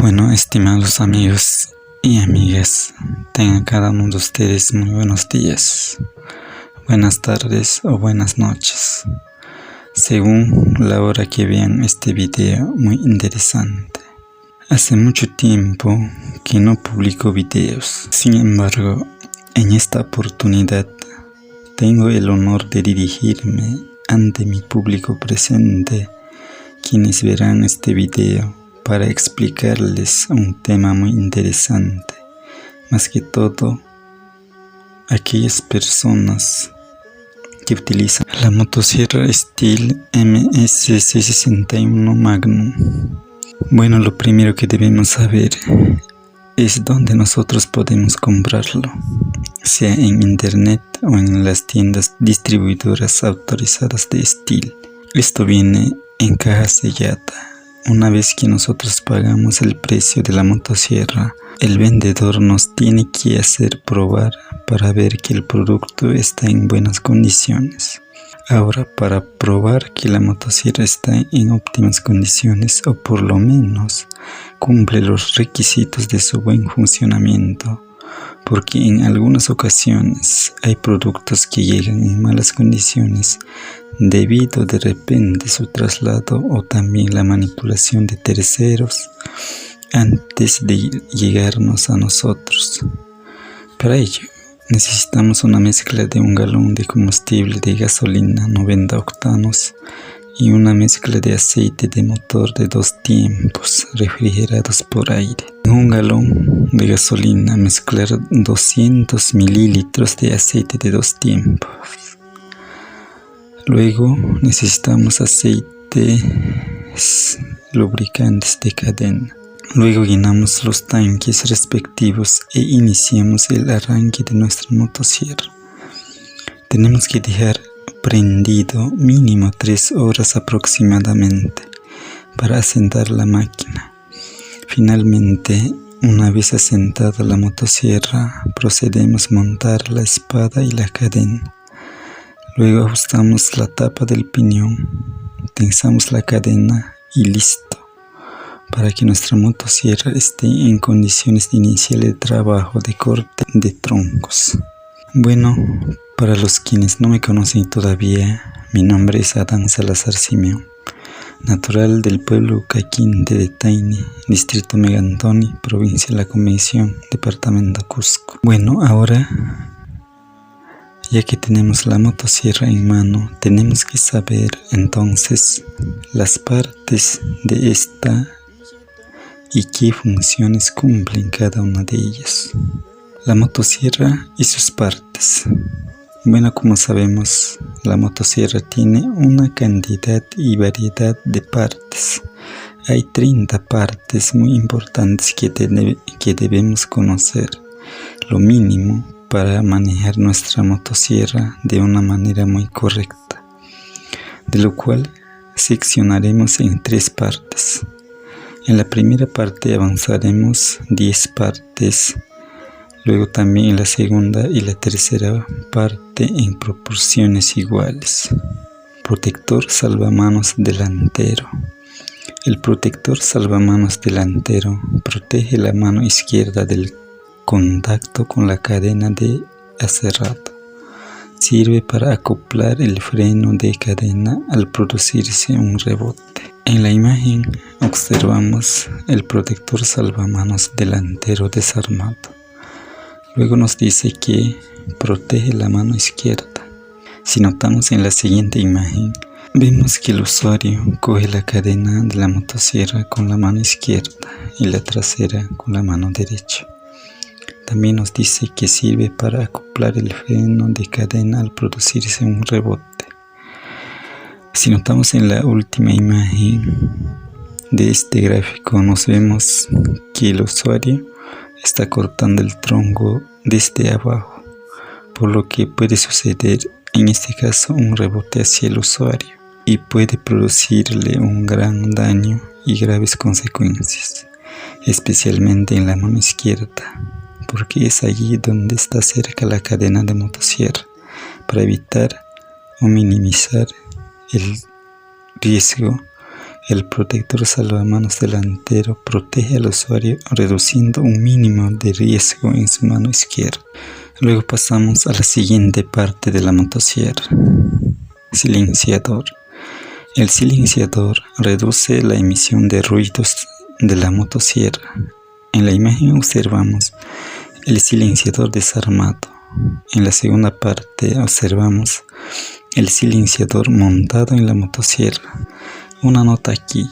Bueno, estimados amigos y amigas, tengan cada uno de ustedes muy buenos días, buenas tardes o buenas noches, según la hora que vean este video muy interesante. Hace mucho tiempo que no publico videos, sin embargo, en esta oportunidad tengo el honor de dirigirme ante mi público presente, quienes verán este video, para explicarles un tema muy interesante, más que todo aquellas personas que utilizan la motosierra STIHL MS661 Magnum. Bueno, lo primero que debemos saber es dónde nosotros podemos comprarlo, sea en internet o en las tiendas distribuidoras autorizadas de STIHL. Esto viene en caja sellada. Una vez que nosotros pagamos el precio de la motosierra, el vendedor nos tiene que hacer probar para ver que el producto está en buenas condiciones. Ahora, para probar que la motosierra está en óptimas condiciones o por lo menos cumple los requisitos de su buen funcionamiento, porque en algunas ocasiones hay productos que llegan en malas condiciones debido de repente su traslado o también la manipulación de terceros antes de llegarnos a nosotros. Para ello necesitamos una mezcla de 1 galón de combustible de gasolina 90 octanos y una mezcla de aceite de motor de 2 tiempos refrigerados por aire. En 1 galón de gasolina mezclar 200 mililitros de aceite de 2 tiempos. Luego necesitamos aceites lubricantes de cadena. Luego llenamos los tanques respectivos e iniciamos el arranque de nuestra motosierra. Tenemos que dejar prendido mínimo 3 horas aproximadamente para asentar la máquina. Finalmente, una vez asentada la motosierra, procedemos a montar la espada y la cadena. Luego ajustamos la tapa del piñón, tensamos la cadena y listo, para que nuestra motosierra esté en condiciones de iniciar el trabajo de corte de troncos. Bueno, para los quienes no me conocen todavía, mi nombre es Adán Salazar Simeón, natural del pueblo Caquinte de Taini, distrito Megantoni, provincia de La Convención, departamento Cusco. Bueno, ahora, ya que tenemos la motosierra en mano, tenemos que saber entonces las partes de esta y qué funciones cumplen cada una de ellas. La motosierra y sus partes. Bueno, como sabemos, la motosierra tiene una cantidad y variedad de partes. Hay 30 partes muy importantes que debemos conocer, lo mínimo para manejar nuestra motosierra de una manera muy correcta, de lo cual seccionaremos en 3 partes. En la primera parte avanzaremos 10 partes, luego también en la segunda y la tercera parte en proporciones iguales. Protector salvamanos delantero. El protector salvamanos delantero protege la mano izquierda del contacto con la cadena de aserrado. Sirve para acoplar el freno de cadena al producirse un rebote. En la imagen observamos el protector salvamanos delantero desarmado. Luego nos dice que protege la mano izquierda. Si notamos en la siguiente imagen, vemos que el usuario coge la cadena de la motosierra con la mano izquierda y la trasera con la mano derecha. También nos dice que sirve para acoplar el freno de cadena al producirse un rebote. Si notamos en la última imagen de este gráfico, nos vemos que el usuario está cortando el tronco desde abajo, por lo que puede suceder en este caso un rebote hacia el usuario y puede producirle un gran daño y graves consecuencias, especialmente en la mano izquierda, porque es allí donde está cerca la cadena de motosierra, para evitar o minimizar el riesgo El protector salvamanos delantero protege al usuario reduciendo un mínimo de riesgo en su mano izquierda. Luego pasamos a la siguiente parte de la motosierra. Silenciador. El silenciador reduce la emisión de ruidos de la motosierra. En la imagen observamos el silenciador desarmado. En la segunda parte observamos el silenciador montado en la motosierra. Una nota aquí: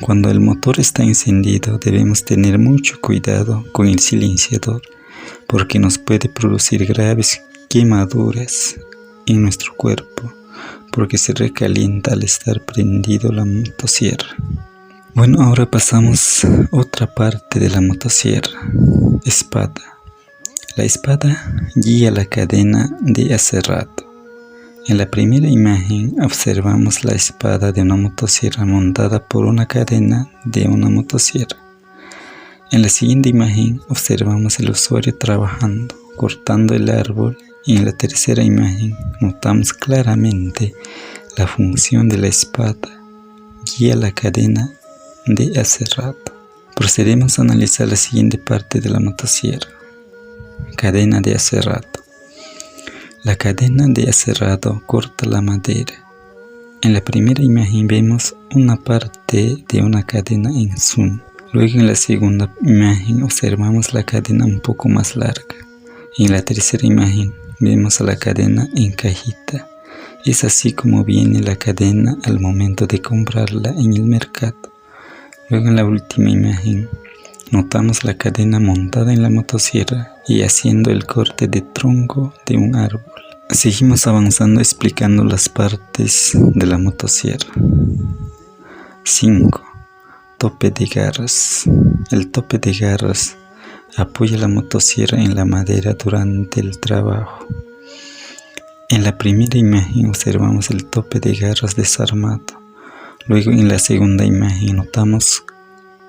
cuando el motor está encendido debemos tener mucho cuidado con el silenciador, porque nos puede producir graves quemaduras en nuestro cuerpo, porque se recalienta al estar prendido la motosierra. Bueno, ahora pasamos a otra parte de la motosierra. Espada. La espada guía la cadena de aserrado. En la primera imagen observamos la espada de una motosierra montada por una cadena de una motosierra. En la siguiente imagen observamos el usuario trabajando, cortando el árbol, y en la tercera imagen notamos claramente la función de la espada, guía la cadena de aserrado. Procedemos a analizar la siguiente parte de la motosierra. Cadena de aserrado. La cadena de aserrado corta la madera. En la primera imagen vemos una parte de una cadena en zoom. Luego en la segunda imagen observamos la cadena un poco más larga. Y en la tercera imagen vemos a la cadena en cajita. Es así como viene la cadena al momento de comprarla en el mercado. Luego en la última imagen notamos la cadena montada en la motosierra y haciendo el corte de tronco de un árbol. Seguimos avanzando explicando las partes de la motosierra. 5. Tope de garras. El tope de garras apoya la motosierra en la madera durante el trabajo. En la primera imagen observamos el tope de garras desarmado. Luego en la segunda imagen notamos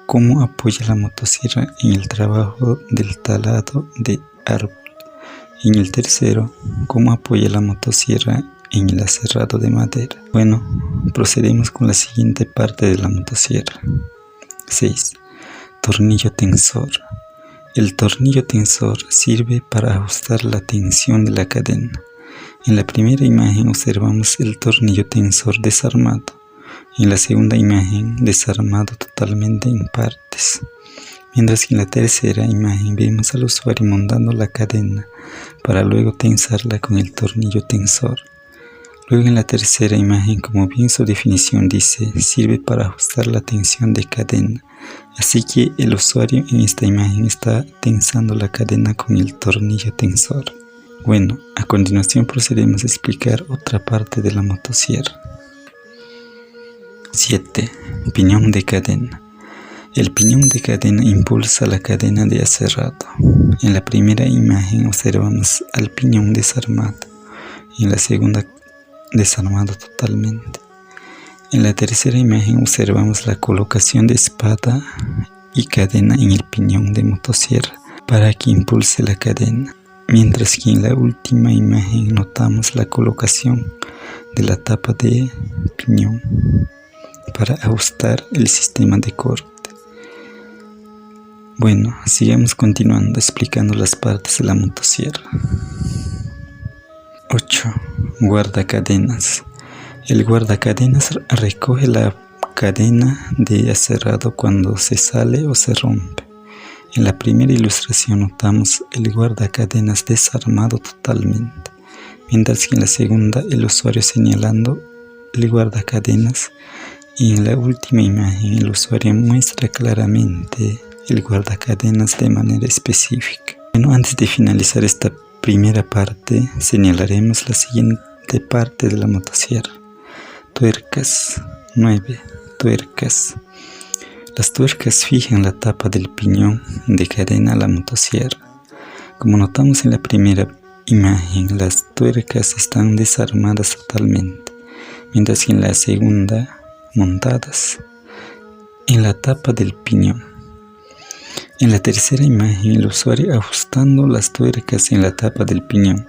cómo apoya la motosierra en el trabajo del talado de árbol. En el tercero, cómo apoya la motosierra en el aserrado de madera. Bueno, procedemos con la siguiente parte de la motosierra. 6. Tornillo tensor. El tornillo tensor sirve para ajustar la tensión de la cadena. En la primera imagen observamos el tornillo tensor desarmado. En la segunda imagen desarmado totalmente en partes. Mientras que en la tercera imagen vemos al usuario montando la cadena para luego tensarla con el tornillo tensor. Luego en la tercera imagen, como bien su definición dice, sirve para ajustar la tensión de cadena. Así que el usuario en esta imagen está tensando la cadena con el tornillo tensor. Bueno, a continuación procedemos a explicar otra parte de la motosierra. 7. Piñón de cadena. El piñón de cadena impulsa la cadena de aserrado. En la primera imagen observamos al piñón desarmado y en la segunda desarmado totalmente. En la tercera imagen observamos la colocación de espada y cadena en el piñón de motosierra para que impulse la cadena. Mientras que en la última imagen notamos la colocación de la tapa de piñón para ajustar el sistema de corte. Bueno, sigamos continuando explicando las partes de la motosierra. 8. Guardacadenas. El guardacadenas recoge la cadena de aserrado cuando se sale o se rompe. En la primera ilustración notamos el guardacadenas desarmado totalmente, mientras que en la segunda el usuario señalando el guardacadenas, y en la última imagen el usuario muestra claramente el guardacadenas de manera específica. Bueno, antes de finalizar esta primera parte, señalaremos la siguiente parte de la motosierra. Tuercas. 9. Tuercas. Las tuercas fijan la tapa del piñón de cadena a la motosierra. Como notamos en la primera imagen, las tuercas están desarmadas totalmente, mientras que en la segunda, montadas en la tapa del piñón. En la tercera imagen, el usuario ajustando las tuercas en la tapa del piñón.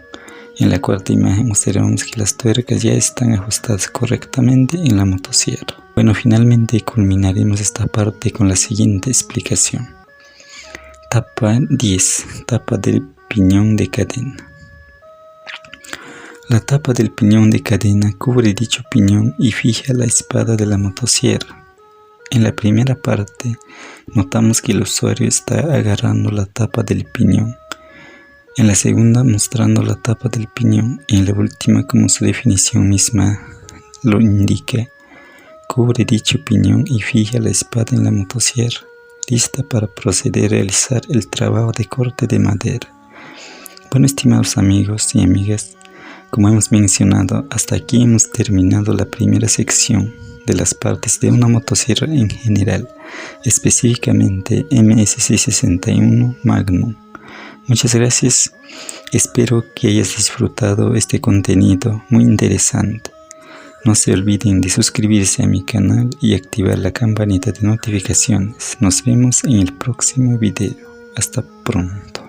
En la cuarta imagen observamos que las tuercas ya están ajustadas correctamente en la motosierra. Bueno, finalmente culminaremos esta parte con la siguiente explicación. Tapa 10. Tapa del piñón de cadena. La tapa del piñón de cadena cubre dicho piñón y fija la espada de la motosierra. En la primera parte, notamos que el usuario está agarrando la tapa del piñón. En la segunda, mostrando la tapa del piñón. Y en la última, como su definición misma lo indica, cubre dicho piñón y fija la espada en la motosierra, lista para proceder a realizar el trabajo de corte de madera. Bueno, estimados amigos y amigas, como hemos mencionado, hasta aquí hemos terminado la primera sección de las partes de una motosierra en general, específicamente MSC61 Magnum. Muchas gracias, espero que hayas disfrutado este contenido muy interesante. No se olviden de suscribirse a mi canal y activar la campanita de notificaciones. Nos vemos en el próximo video. Hasta pronto.